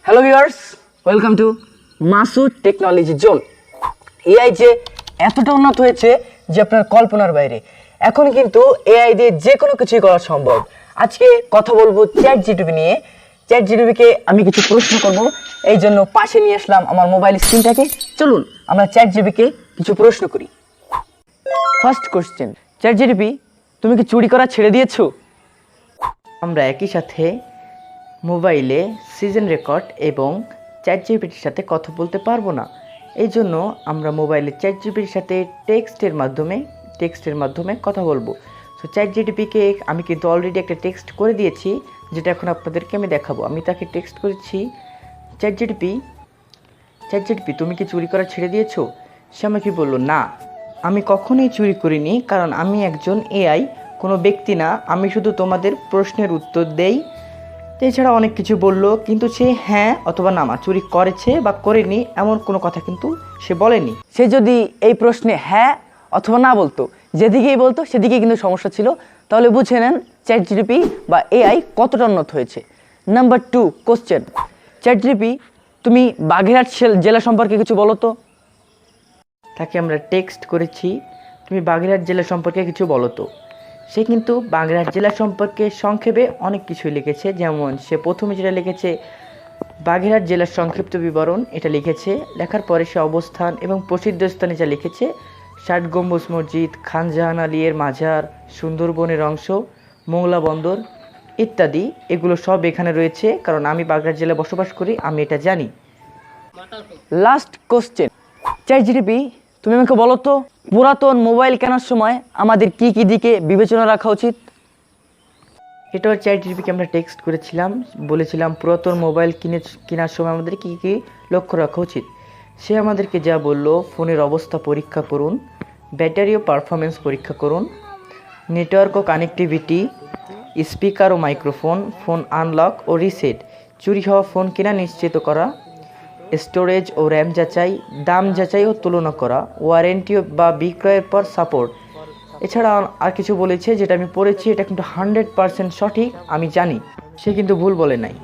Hello viewers, welcome to Masud technology zone. AI যে এতটা উন্নত হয়েছে যে আপনার কল্পনার বাইরে। এখন কিন্তু এআই দিয়ে যে কোনো কিছুই করা সম্ভব। আজকে কথা বলবো চ্যাট জিটিপি নিয়ে। চ্যাট জিটিপিকে আমি কিছু প্রশ্ন করব, এই জন্য পাশে নিয়ে আসলাম আমার মোবাইল স্ক্রিনটাকে। চলুন আমরা চ্যাট জিটিপিকে কিছু প্রশ্ন করি। ফার্স্ট কোশ্চেন, চ্যাট জিটিপি তুমি কি চুরি করা ছেড়ে দিয়েছো? আমরা একই সাথে মোবাইলে সিজন রেকর্ড এবং চ্যাট জিপিটির সাথে কথা বলতে পারবো না। এই জন্য আমরা মোবাইলে চ্যাট জিপিটির সাথে টেক্সটের মাধ্যমে কথা বলবো। সো চ্যাট জিটিপিকে আমি কিন্তু অলরেডি একটা টেক্সট করে দিয়েছি, যেটা এখন আপনাদেরকে আমি দেখাবো। আমি তাকে টেক্সট করেছি, চ্যাট জিটিপি তুমি কি চুরি করা ছেড়ে দিয়েছো? সে আমাকে বললো, না আমি কখনোই চুরি করিনি, কারণ আমি একজন এআই, কোনো ব্যক্তি না। আমি শুধু তোমাদের প্রশ্নের উত্তর দেই। এছাড়া অনেক কিছু বললো, কিন্তু সে হ্যাঁ অথবা না চুরি করেছে বা করেনি এমন কোনো কথা কিন্তু সে বলেনি। সে যদি এই প্রশ্নে হ্যাঁ অথবা না বলতো, যেদিকেই বলতো সেদিকেই কিন্তু সমস্যা ছিল। তাহলে বুঝে নেন চ্যাট জিটিপি বা এআই কতটা উন্নত হয়েছে। নাম্বার 2 কোশ্চেন, চ্যাট জিটিপি তুমি বাগেরহাট জেলা সম্পর্কে কিছু বলো তো। তাকে আমরা টেক্সট করেছি, তুমি বাগেরহাট জেলা সম্পর্কে কিছু বলো তো। সে কিন্তু বাগেরহাট জেলা সম্পর্কে সংক্ষেপে অনেক কিছুই লিখেছে। যেমন সে প্রথমে যেটা লিখেছে, বাগেরহাট জেলার সংক্ষিপ্ত বিবরণ, এটা লিখেছে। লেখার পরে সে অবস্থান এবং প্রসিদ্ধ স্থানে যা লিখেছে, ৬০ গম্বুজ মসজিদ, খান জাহান আলীর মাজার, সুন্দরবনের অংশ, মোংলা বন্দর ইত্যাদি, এগুলো সব এখানে রয়েছে। কারণ আমি বাগেরহাট জেলায় বসবাস করি, আমি এটা জানি। লাস্ট কোশ্চেন, চ্যাট জিটিপি তুমি আমাকে বলো তো, পুরাতন মোবাইল কেনার সময় আমাদের কি কি দিকে বিবেচনা রাখা উচিত? এটাও চ্যাট জিপিটিকে আমরা টেক্সট করেছিলাম, বলেছিলাম পুরাতন মোবাইল কেনার সময় আমাদের কী কী লক্ষ্য রাখা উচিত। সে আমাদেরকে যা বলল, ফোনের অবস্থা পরীক্ষা করুন, ব্যাটারি ও পারফরমেন্স পরীক্ষা করুন, নেটওয়ার্ক ও কানেক্টিভিটি, স্পিকার ও মাইক্রোফোন, ফোন আনলক ও রিসেট, চুরি হওয়া ফোন কেনা নিশ্চিত করা, স্টোরেজ ও র্যাম যাচাই, দাম যাচাই ও তুলনা করা, ওয়ারেন্টি বা বিক্রয়ের পর সাপোর্ট। এছাড়া আর কিছু বলেছে যেটা আমি পড়েছি, এটা কিন্তু 100% সঠিক, আমি জানি। সে কিন্তু ভুল বলে নাই।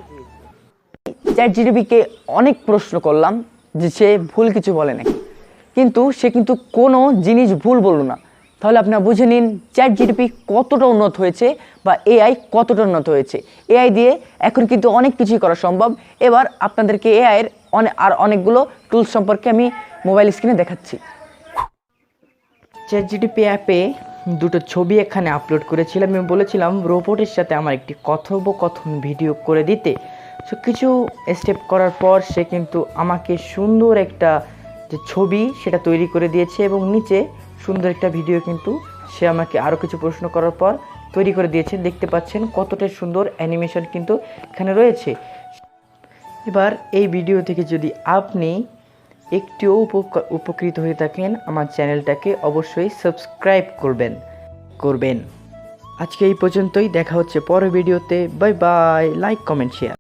চ্যাট জিটিপিকে অনেক প্রশ্ন করলাম যে সে ভুল কিছু বলে নাকি, কিন্তু সে কিন্তু কোনো জিনিস ভুল বলল না। তাহলে আপনারা বুঝে নিন চ্যাট জিটিপি কতটা উন্নত হয়েছে বা এআই কতটা উন্নত হয়েছে। এআই দিয়ে এখন কিন্তু অনেক কিছুই করা সম্ভব। এবার আপনাদেরকে এআইয়ের অনেকগুলো টুলস সম্পর্কে আমি মোবাইল স্ক্রিনে দেখাচ্ছি। চ্যাট জিটিপি অ্যাপে দুটো ছবি এখানে আপলোড করেছিলাম। আমি বলেছিলাম রোবটের সাথে আমার একটি কথোপকথন ভিডিও করে দিতে। সো কিছু স্টেপ করার পর সে কিন্তু আমাকে সুন্দর একটা যে ছবি সেটা তৈরি করে দিয়েছে, এবং নিচে সুন্দর একটা ভিডিও কিন্তু সে আমাকে আরও কিছু প্রশ্ন করার পর তৈরি করে দিয়েছে। দেখতে পাচ্ছেন কতটা সুন্দর অ্যানিমেশন কিন্তু এখানে রয়েছে। এবার এই ভিডিও থেকে যদি আপনি একটিও উপকৃত হয়ে থাকেন, আমার চ্যানেলটাকে অবশ্যই সাবস্ক্রাইব করবেন। আজকে এই পর্যন্তই, দেখা হচ্ছে পরের ভিডিওতে। Bye bye, like comment share.